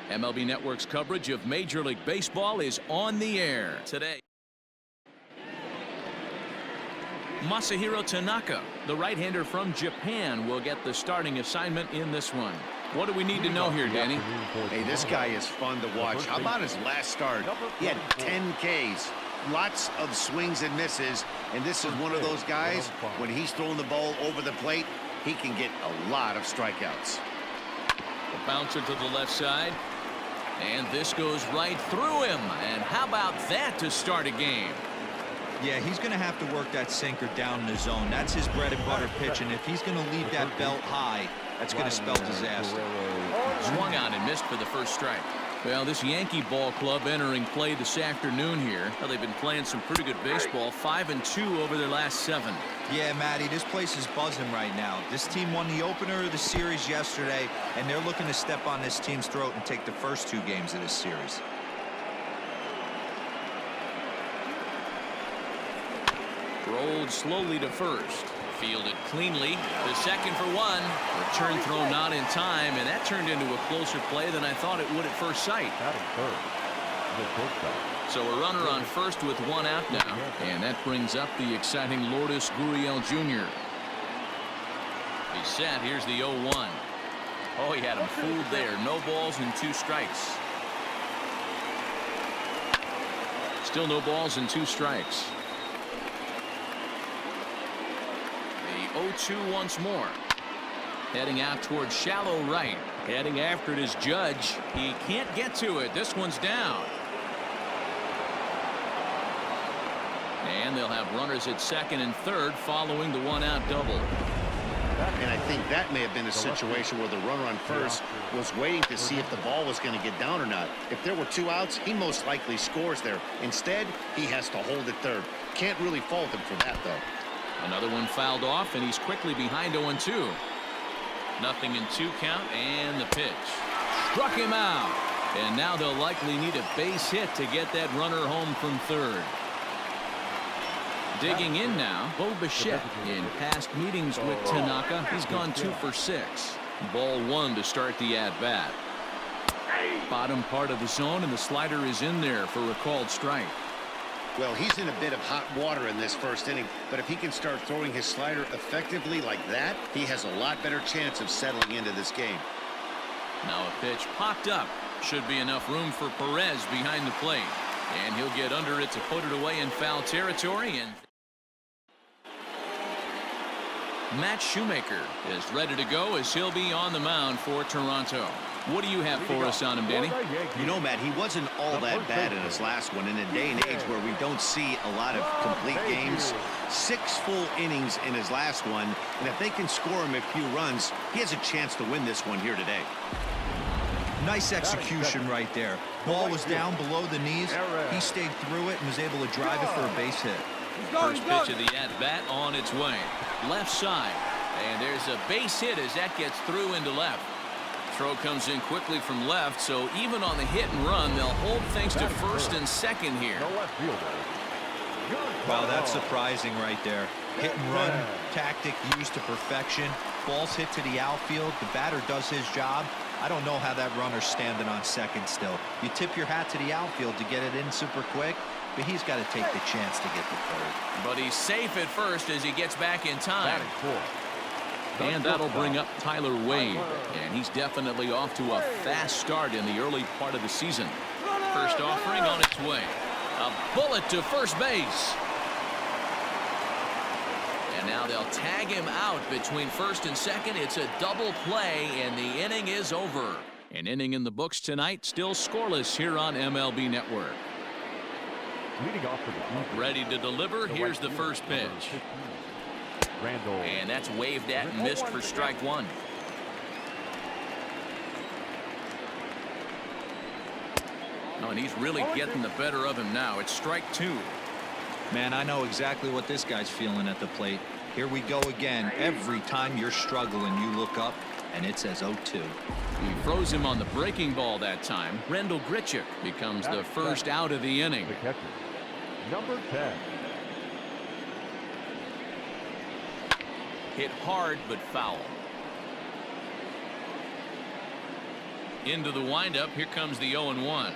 MLB Network's coverage of Major League Baseball is on the air today. Masahiro Tanaka, the right-hander from Japan, will get the starting assignment in this one. What do we need to know here, Danny? Hey, this guy is fun to watch. How about his last start? He had 10 Ks. Lots of swings and misses, and this is one of those guys, when he's throwing the ball over the plate, he can get a lot of strikeouts. The bouncer to the left side, and this goes right through him. And how about that to start a game? Yeah, he's going to have to work that sinker down in the zone. That's his bread and butter pitch, and if he's going to leave that belt high, that's going to spell disaster. Swung on and missed for the first strike. Well, this Yankee ball club entering play this afternoon here. Well, they've been playing some pretty good baseball, 5-2 over their last 7. Yeah, Matty, this place is buzzing right now. This team won the opener of the series yesterday, and they're looking to step on this team's throat and take the first 2 games of this series. Rolled slowly to first. Fielded cleanly to second for 1. Return throw not in time, and that turned into a closer play than I thought it would at first sight. So a runner on first with 1 out now, and that brings up the exciting Lourdes Gurriel Jr. He's set. Here's the 0-1. Oh, he had him fooled there. No balls and 2 strikes. Still no balls and 2 strikes. 0-2 once more. Heading out towards shallow right. Heading after it is Judge. He can't get to it. This one's down. And they'll have runners at second and third following the 1-out double. And I think that may have been a situation where the runner on first was waiting to see if the ball was going to get down or not. If there were 2 outs, he most likely scores there. Instead, he has to hold it third. Can't really fault him for that, though. Another one fouled off, and he's quickly behind 0-2. Nothing in 2 count, and the pitch. Struck him out. And now they'll likely need a base hit to get that runner home from third. Digging in now, Bo Bichette. In past meetings with Tanaka, he's gone 2 for 6. Ball 1 to start the at-bat. Bottom part of the zone, and the slider is in there for a called strike. Well, he's in a bit of hot water in this first inning, but if he can start throwing his slider effectively like that, he has a lot better chance of settling into this game. Now a pitch popped up. Should be enough room for Perez behind the plate. And he'll get under it to put it away in foul territory. And Matt Shoemaker is ready to go as he'll be on the mound for Toronto. What do you have for us on him, Danny? You know, Matt, he wasn't all that bad in his last one. In a day and age where we don't see a lot of complete games, 6 full innings in his last one, and if they can score him a few runs, he has a chance to win this one here today. Nice execution right there. Ball was down below the knees. He stayed through it and was able to drive it for a base hit. First pitch of the at-bat on its way. Left side. And there's a base hit as that gets through into left. Throw comes in quickly from left, so even on the hit and run, they'll hold things to first and second here. Wow, that's surprising right there. Hit and run tactic used to perfection. Ball's hit to the outfield. The batter does his job. I don't know how that runner's standing on second still. You tip your hat to the outfield to get it in super quick, but he's got to take the chance to get to third. But he's safe at first as he gets back in time. And that'll bring up Tyler Wade. And he's definitely off to a fast start in the early part of the season. First offering on its way. A bullet to first base. And now they'll tag him out between first and second. It's a double play, and the inning is over. An inning in the books tonight, still scoreless here on MLB Network. Ready to deliver. Here's the first pitch. And that's waved at and missed for strike 1. Oh, and he's really getting the better of him now. It's strike 2. Man, I know exactly what this guy's feeling at the plate. Here we go again. Every time you're struggling, you look up, and it says 0-2. He froze him on the breaking ball that time. Rendell Grichuk becomes the first out of the inning. The catcher, number 10. Hit hard but foul. Into the windup. Here comes the 0-1.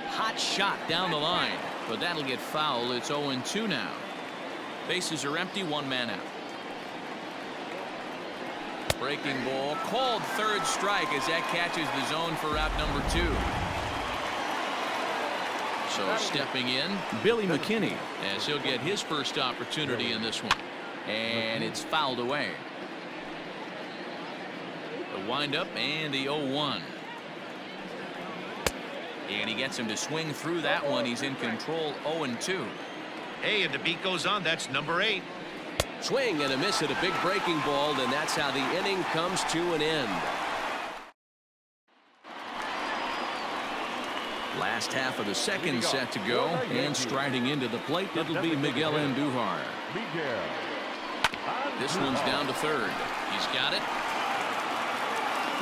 Hot shot down the line, but that'll get foul. It's 0-2 now. Bases are empty, one man out. Breaking ball called, third strike as that catches the zone for out number 2. So stepping in, Billy McKinney, as he'll get his first opportunity in this one. And it's fouled away. The windup and the 0-1. And he gets him to swing through that one. He's in control, 0-2. Hey, and the beat goes on. That's number 8. Swing and a miss at a big breaking ball, and that's how the inning comes to an end. Last half of the second set to go, and striding into the plate, it'll be Miguel Andujar. This one's down to third. He's got it.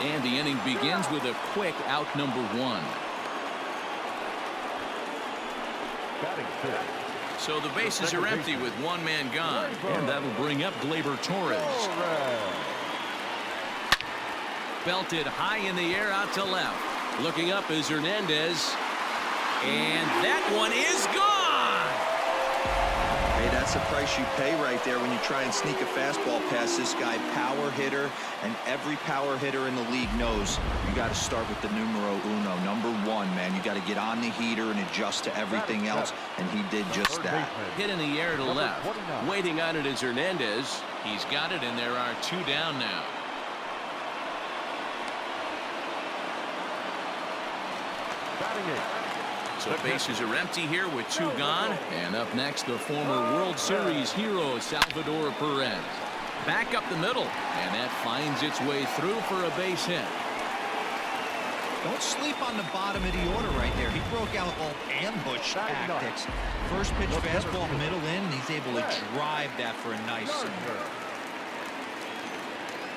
And the inning begins with a quick out number 1. So the bases are empty with one man gone. And that'll bring up Gleyber Torres. Belted high in the air out to left. Looking up is Hernandez. And that one is gone. Hey, that's the price you pay right there when you try and sneak a fastball past this guy. Power hitter, and every power hitter in the league knows you got to start with the numero uno, number 1, man. You got to get on the heater and adjust to everything else, and he did just that. Hit in the air to left. Waiting on it is Hernandez. He's got it, and there are 2 down now. So bases are empty here with 2 gone. And up next, the former World Series hero, Salvador Perez. Back up the middle, and that finds its way through for a base hit. Don't sleep on the bottom of the order right there. He broke out all ambush tactics. First pitch fastball middle in, and he's able to drive that for a nice single.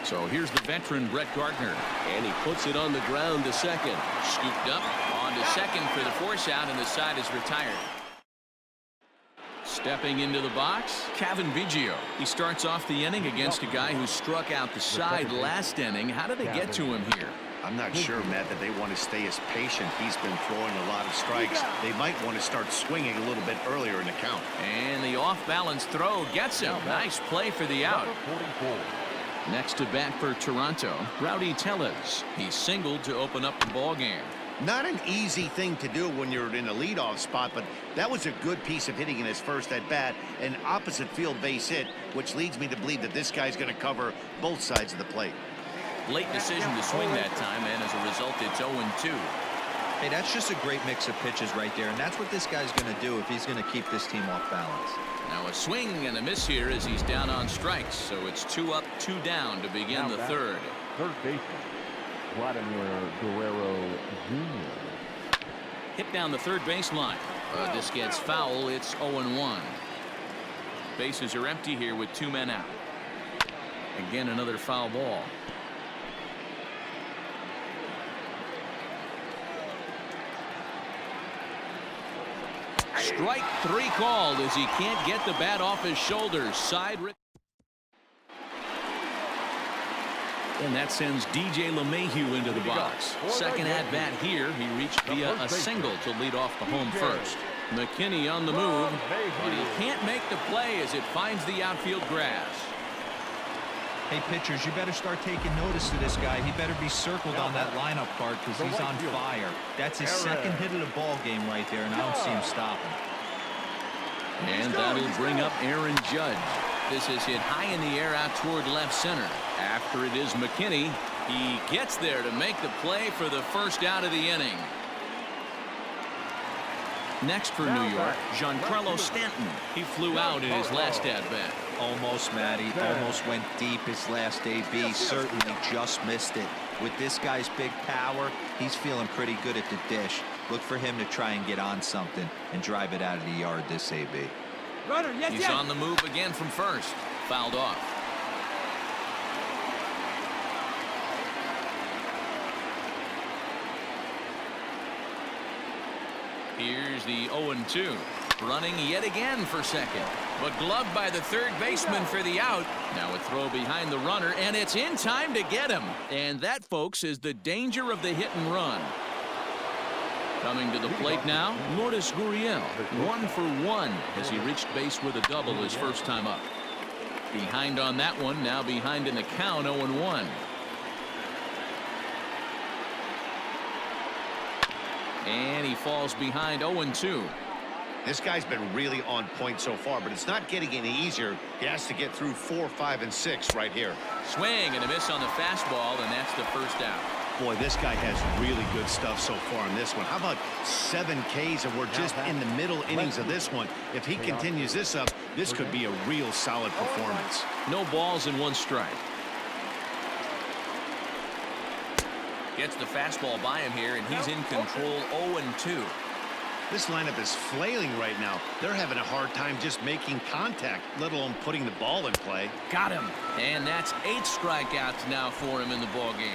So here's the veteran Brett Gardner. And he puts it on the ground to second. Scooped up on to second for the force out, and the side is retired. Stepping into the box, Kevin Biggio. He starts off the inning against a guy who struck out the side last inning. How did they get to him here? I'm not sure, Matt, that they want to stay as patient. He's been throwing a lot of strikes. They might want to start swinging a little bit earlier in the count. And the off-balance throw gets him. Nice play for the out. Next to bat for Toronto, Rowdy Tellez. He singled to open up the ball game. Not an easy thing to do when you're in a leadoff spot, but that was a good piece of hitting in his first at bat, an opposite field base hit, which leads me to believe that this guy's going to cover both sides of the plate. Late decision to swing that time, and as a result, it's 0-2. Hey, that's just a great mix of pitches right there, and that's what this guy's going to do if he's going to keep this team off balance. Now a swing and a miss here as he's down on strikes, so it's 2 up, 2 down to begin the third. Third baseman, Vladimir Guerrero Jr. Hit down the third baseline. This gets foul. It's 0-1. Bases are empty here with 2 men out. Again, another foul ball. Strike 3 called as he can't get the bat off his shoulders. And that sends DJ LeMahieu into the box. Second at bat here. He reached via a single to lead off the home first. McKinney on the move, but he can't make the play as it finds the outfield grass. Hey, pitchers, you better start taking notice of this guy. He better be circled on that lineup card because he's on fire. That's his second hit of the ball game right there, and I don't see him stopping. And that'll bring up Aaron Judge. This is hit high in the air out toward left center. After it is McKinney. He gets there to make the play for the first out of the inning. Next for New York, Giancarlo Stanton. He flew out in his last at-bat. Almost, Matty. Almost went deep his last AB. Certainly just missed it. With this guy's big power, he's feeling pretty good at the dish. Look for him to try and get on something and drive it out of the yard this AB. He's on the move again from first. Fouled off. Here's the 0-2. Running yet again for second. But gloved by the third baseman for the out. Now a throw behind the runner, and it's in time to get him. And that, folks, is the danger of the hit and run. Coming to the plate now, Lourdes Gurriel, 1 for 1 as he reached base with a double his first time up. Behind on that one, now behind in the count, 0-1. And he falls behind 0-2. This guy's been really on point so far, but it's not getting any easier. He has to get through 4, 5, and 6 right here. Swing and a miss on the fastball, and that's the first out. Boy, this guy has really good stuff so far in this one. How about 7 Ks, and we're just in the middle innings of this one. If he continues this up, this could be a real solid performance. No balls and 1 strike. Gets the fastball by him here, and he's in control. 0-2. This lineup is flailing right now. They're having a hard time just making contact, let alone putting the ball in play. Got him. And that's 8 strikeouts now for him in the ball game.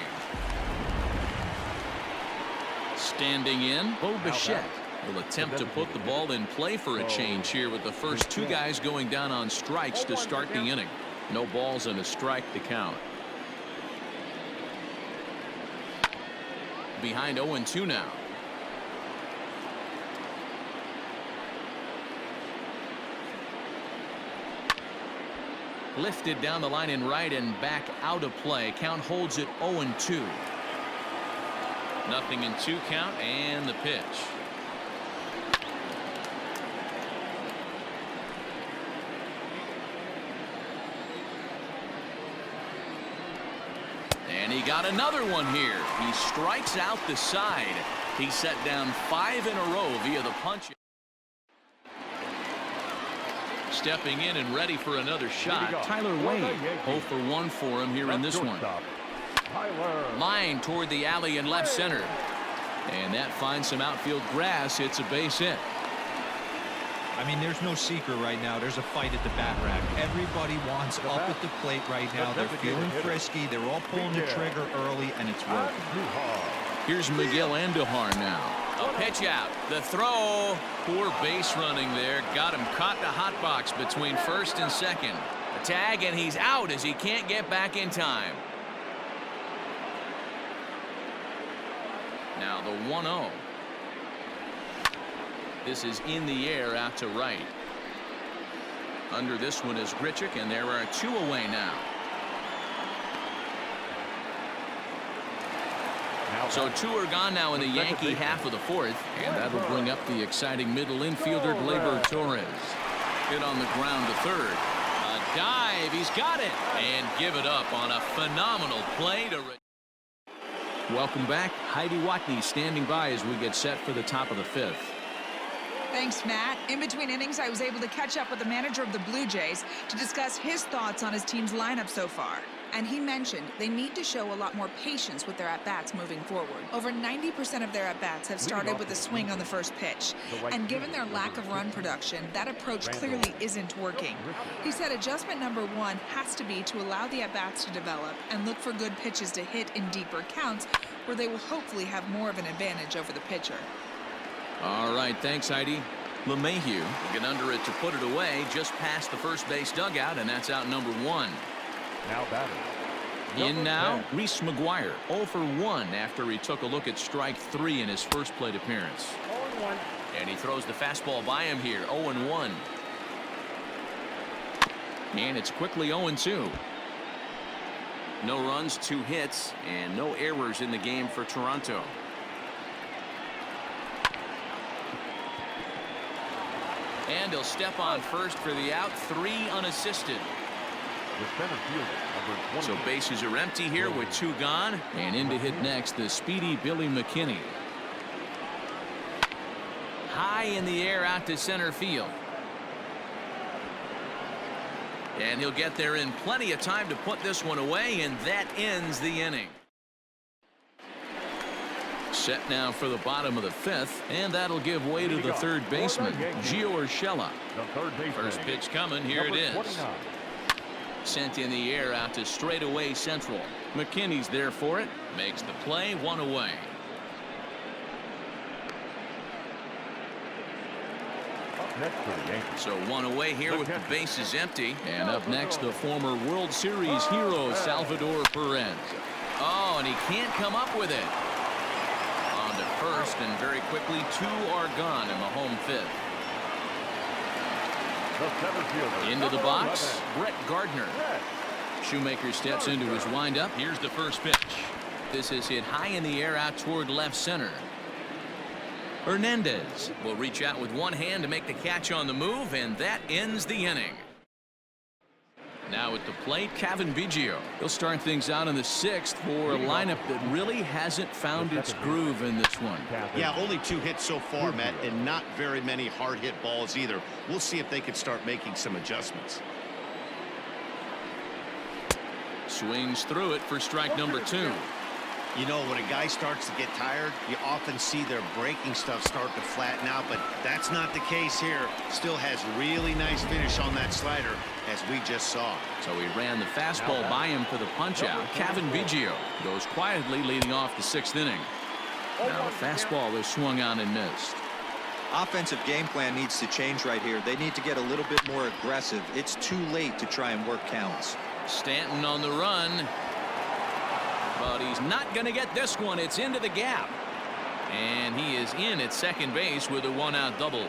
Standing in, Bo Bichette will attempt to put the ball in play for a change here with the first 2 guys going down on strikes to start the inning. No balls and a strike to count. Behind 0-2 now. Lifted down the line in right and back out of play. Count holds it 0-2. Nothing in 2 count, and the pitch. And he got another one here. He strikes out the side. He set down 5 in a row via the punch. Stepping in and ready for another shot, Tyler Wade. 0 for 1 for him here in this one. Line toward the alley in left center. And that finds some outfield grass. It's a base hit. I mean, there's no secret right now. There's a fight at the bat rack. Everybody wants up at the plate right now. They're feeling frisky. They're all pulling the trigger early, and it's working. Here's Miguel Andujar now. A pitch out. The throw. Poor base running there. Got him caught the hot box between first and second. A tag, and he's out as he can't get back in time. Now the 1-0. This is in the air out to right. Under this one is Grichuk, and there are 2 away now. So 2 are gone now in the Yankee half of the 4th, and that'll bring up the exciting middle infielder Gleyber Torres. Hit on the ground to third. A dive, he's got it, and give it up on a phenomenal play to. Welcome back. Heidi Watney standing by as we get set for the top of the 5th. Thanks, Matt. In between innings, I was able to catch up with the manager of the Blue Jays to discuss his thoughts on his team's lineup so far. And he mentioned they need to show a lot more patience with their at-bats moving forward. Over 90% of their at-bats have started with a swing on the first pitch. And given their lack of run production, that approach clearly isn't working. He said adjustment number 1 has to be to allow the at-bats to develop and look for good pitches to hit in deeper counts where they will hopefully have more of an advantage over the pitcher. All right, thanks, Heidi. LeMahieu will get under it to put it away just past the first base dugout, and that's out number 1. Now batting. In now, Reese McGuire, 0 for 1 after he took a look at strike 3 in his first plate appearance. 0-1. And he throws the fastball by him here, 0-1. And it's quickly 0-2. No runs, 2 hits, and no errors in the game for Toronto. And he'll step on first for the out, 3 unassisted. So bases are empty here with 2 gone. And in to hit next, the speedy Billy McKinney. High in the air out to center field. And he'll get there in plenty of time to put this one away, and that ends the inning. Set now for the bottom of the 5th, and that'll give way to the third baseman, Gio Urshela. First pitch coming, here it is. Sent in the air out to straightaway central. McKinney's there for it, makes the play, 1 away. Up next for the Yankees. So one away here with the bases empty. And up next, the former World Series hero, Salvador Perez. Oh, and he can't come up with it. On to first, and very quickly, 2 are gone in the home fifth. Into the box, Brett Gardner. Shoemaker steps into his windup. Here's the first pitch. This is hit high in the air out toward left center. Hernandez will reach out with one hand to make the catch on the move, and that ends the inning. Now at the plate, Cavan Biggio. He'll start things out in the 6th for a lineup that really hasn't found its groove in this one. Yeah, only 2 hits so far, Matt, and not very many hard hit balls either. We'll see if they can start making some adjustments. Swings through it for strike number 2. You know, when a guy starts to get tired, you often see their breaking stuff start to flatten out, but that's not the case here. Still has really nice finish on that slider, as we just saw. So he ran the fastball by him for the punch-out. Cavan Biggio goes quietly leading off the 6th inning. Now the fastball is swung on and missed. Offensive game plan needs to change right here. They need to get a little bit more aggressive. It's too late to try and work counts. Stanton on the run. But he's not going to get this one. It's into the gap. And he is in at second base with a 1-out double.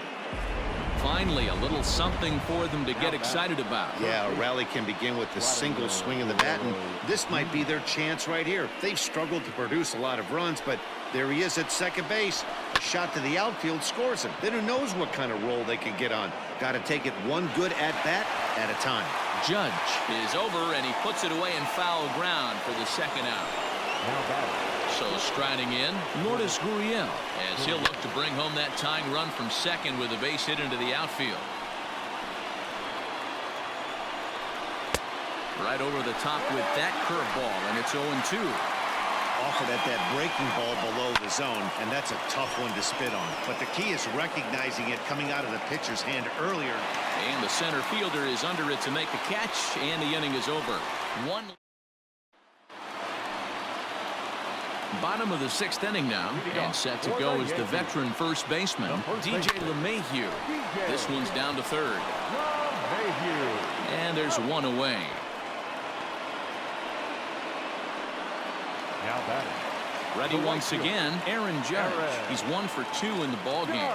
Finally, a little something for them to get excited about. Yeah, a rally can begin with the single swing of the bat, and this might be their chance right here. They've struggled to produce a lot of runs, but there he is at second base. A shot to the outfield scores him. Then who knows what kind of roll they can get on. Got to take it one good at-bat at a time. Judge is over, and he puts it away in foul ground for the 2nd out. So striding in, Lourdes Gurriel, as he'll look to bring home that tying run from second with a base hit into the outfield. Right over the top with that curveball, and it's 0-2. Offered at that breaking ball below the zone, and that's a tough one to spit on. But the key is recognizing it coming out of the pitcher's hand earlier. And the center fielder is under it to make the catch, and the inning is over. Bottom of the 6th inning now, and set to go is the veteran first baseman, DJ LeMahieu. This one's down to 3rd. And there's 1 away. Ready once again, Aaron Judge. He's 1 for 2 in the ballgame.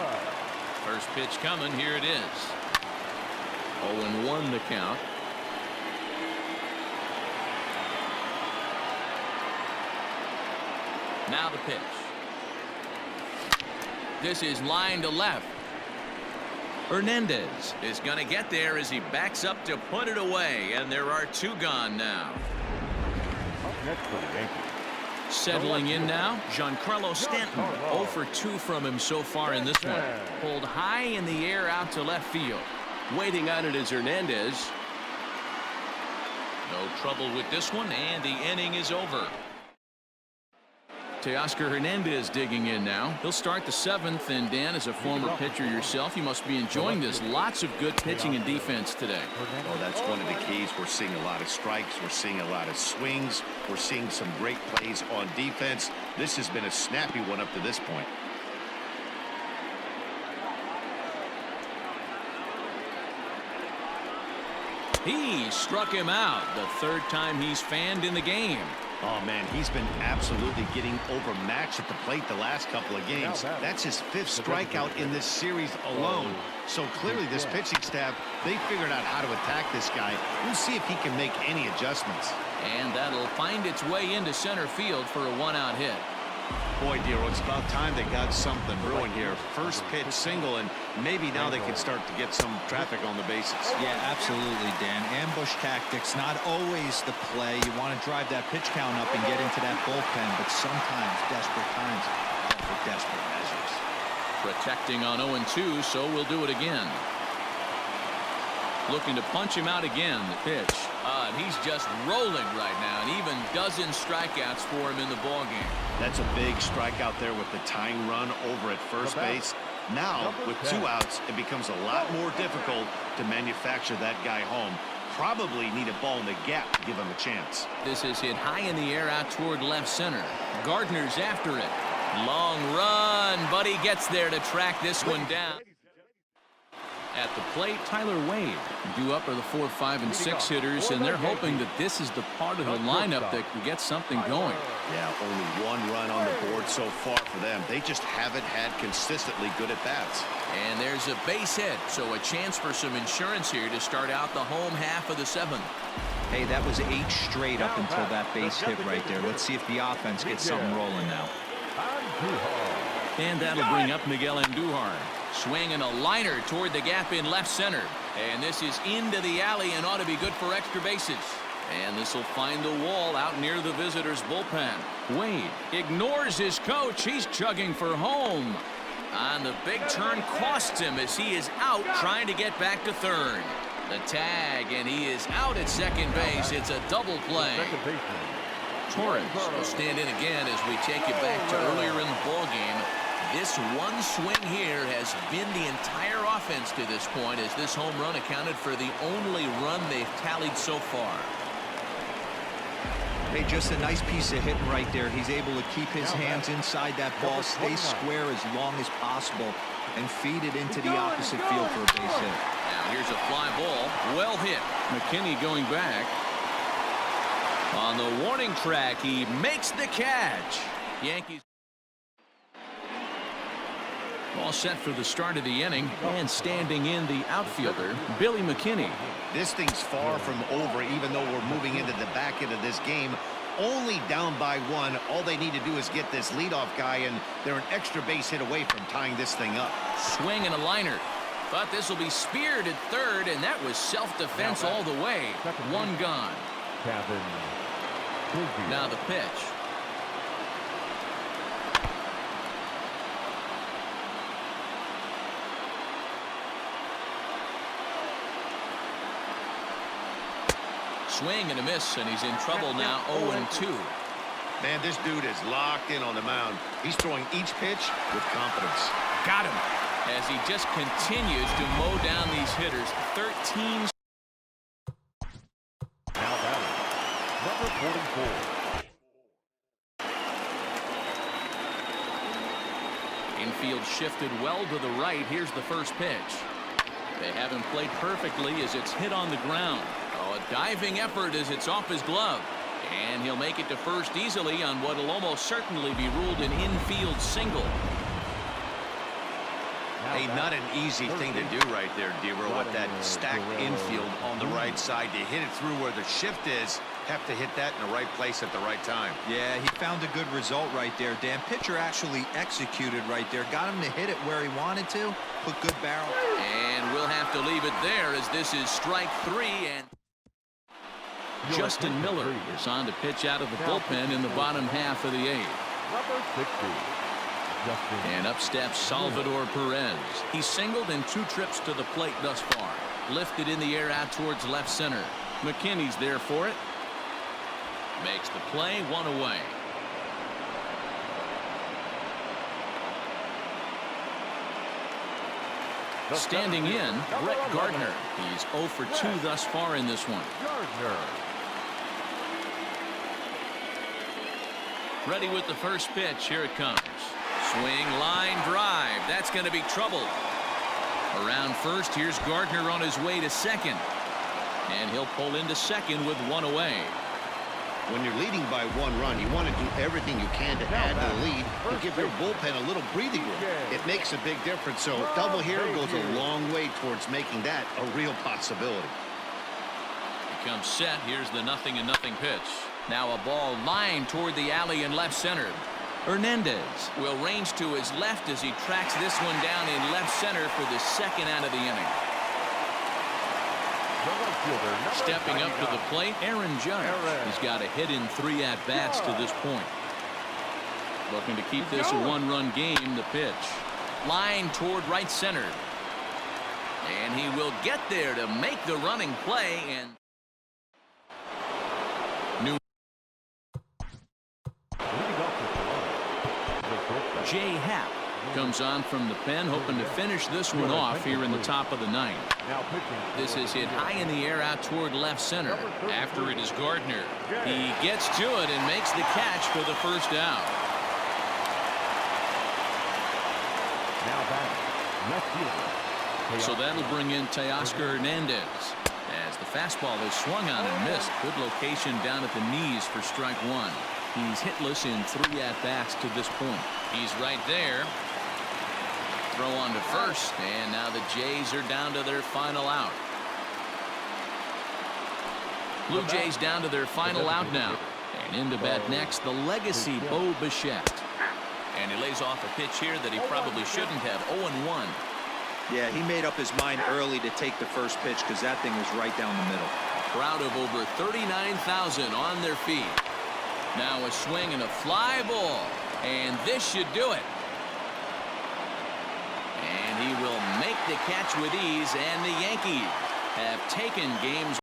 First pitch coming, here it is. 0-1 the count. Now the pitch. This is line to left. Hernandez is going to get there as he backs up to put it away, and there are 2 gone now. Up next for the Yankees. Settling in now, Giancarlo Stanton. 0 for 2 from him so far in this one. Pulled high in the air out to left field. Waiting on it is Hernandez. No trouble with this one, and the inning is over. Teoscar Hernandez digging in now. He'll start the 7th, and Dan, as a former pitcher yourself, you must be enjoying this. Lots of good pitching and defense today. Oh, that's one of the keys. We're seeing a lot of strikes. We're seeing a lot of swings. We're seeing some great plays on defense. This has been a snappy one up to this point. He struck him out, the 3rd time he's fanned in the game. Oh, man, he's been absolutely getting overmatched at the plate the last couple of games. That's his 5th strikeout in this series alone. So clearly this pitching staff, they figured out how to attack this guy. We'll see if he can make any adjustments. And that'll find its way into center field for a 1-out hit. Boy, Dero, it's about time they got something brewing here. First pitch single, and maybe now they can start to get some traffic on the bases. Yeah, absolutely, Dan. Ambush tactics, not always the play. You want to drive that pitch count up and get into that bullpen, but sometimes desperate times call for desperate measures. Protecting on 0-2, so we'll do it again. Looking to punch him out again. The pitch. And he's just rolling right now, and even dozen strikeouts for him in the ballgame. That's a big strikeout there with the tying run over at first base. Now, with 2 outs, it becomes a lot more difficult to manufacture that guy home. Probably need a ball in the gap to give him a chance. This is hit high in the air out toward left center. Gardner's after it. Long run, but he gets there to track this one down. At the plate, Tyler Wade. Due up are the 4, 5, and 6 hitters, and they're hoping that this is the part of the lineup that can get something going. Yeah, only 1 run on the board so far for them. They just haven't had consistently good at-bats. And there's a base hit, so a chance for some insurance here to start out the home half of the 7th. Hey, that was 8 straight up until that base hit right there. Let's see if the offense gets something rolling now. And that'll bring up Miguel Andujar. Swinging a liner toward the gap in left center. And this is into the alley and ought to be good for extra bases. And this will find the wall out near the visitors' bullpen. Wade ignores his coach. He's chugging for home. On the big turn costs him as he is out trying to get back to third. The tag, and he is out at second base. It's a double play. Torres will stand in again as we take you back to earlier in the ballgame. This one swing here has been the entire offense to this point, as this home run accounted for the only run they've tallied so far. Hey, just a nice piece of hitting right there. He's able to keep his hands inside that ball, stay square as long as possible, and feed it into the opposite field for a base hit. Now here's a fly ball. Well hit. McKinney going back. On the warning track, he makes the catch. Yankees all set for the start of the inning, and standing in the outfielder, Billy McKinney. This thing's far from over, even though we're moving into the back end of this game. Only down by 1. All they need to do is get this leadoff guy, and they're an extra base hit away from tying this thing up. Swing and a liner. But this will be speared at third, and that was self-defense all the way. 1 gone. Now the pitch. Swing and a miss, and he's in trouble now. 0-2. Man, this dude is locked in on the mound. He's throwing each pitch with confidence. Got him. As he just continues to mow down these hitters. 13. Now batting, number 44. Infield shifted well to the right. Here's the first pitch. They haven't played perfectly as it's hit on the ground. Oh, a diving effort as it's off his glove. And he'll make it to first easily on what will almost certainly be ruled an infield single. Hey, not an easy thing to do right there, Dero, with that stacked infield on the right side. To hit it through where the shift is, have to hit that in the right place at the right time. Yeah, he found a good result right there, Dan. Pitcher actually executed right there. Got him to hit it where he wanted to. Put good barrel. And we'll have to leave it there as this is strike 3. And Justin Miller is on to pitch out of the bullpen in the bottom half of the 8th. Number 60. And up steps Salvador Perez. He's singled in 2 trips to the plate thus far. Lifted in the air out towards left center. McKinney's there for it. Makes the play, 1 away. Standing in, Brett Gardner. He's 0 for 2 thus far in this one. Ready with the first pitch. Here it comes. Swing, line, drive. That's going to be trouble. Around first, here's Gardner on his way to second. And he'll pull into second with 1 away. When you're leading by 1 run, you want to do everything you can to add to the lead and give your bullpen a little breathing room. It makes a big difference, so double here goes a long way towards making that a real possibility. He comes set. Here's the 0-0 pitch. Now a ball lined toward the alley in left center. Hernandez will range to his left as he tracks this one down in left center for the second out of the inning. Stepping up to the plate, Aaron Judge. He's got a hit in 3 at-bats to this point. Looking to keep this a 1-run game. The pitch. Line toward right center. And he will get there to make the running play. And Jay Happ comes on from the pen, hoping to finish this one off here in the top of the 9th. This is hit high in the air out toward left center. After it is Gardner. He gets to it and makes the catch for the first out. Now batting, left fielder, So that'll bring in Teoscar Hernandez as the fastball is swung on and missed. Good location down at the knees for strike one. He's hitless in 3 at-bats to this point. He's right there. Throw on to first, and now the Jays are down to their final out. Blue Jays down to their final out now. And in to bat next, the legacy Bo Bichette. And he lays off a pitch here that he probably shouldn't have. 0-1. Yeah, he made up his mind early to take the first pitch because that thing was right down the middle. Crowd of over 39,000 on their feet. Now a swing and a fly ball. And this should do it. And he will make the catch with ease, and the Yankees have taken games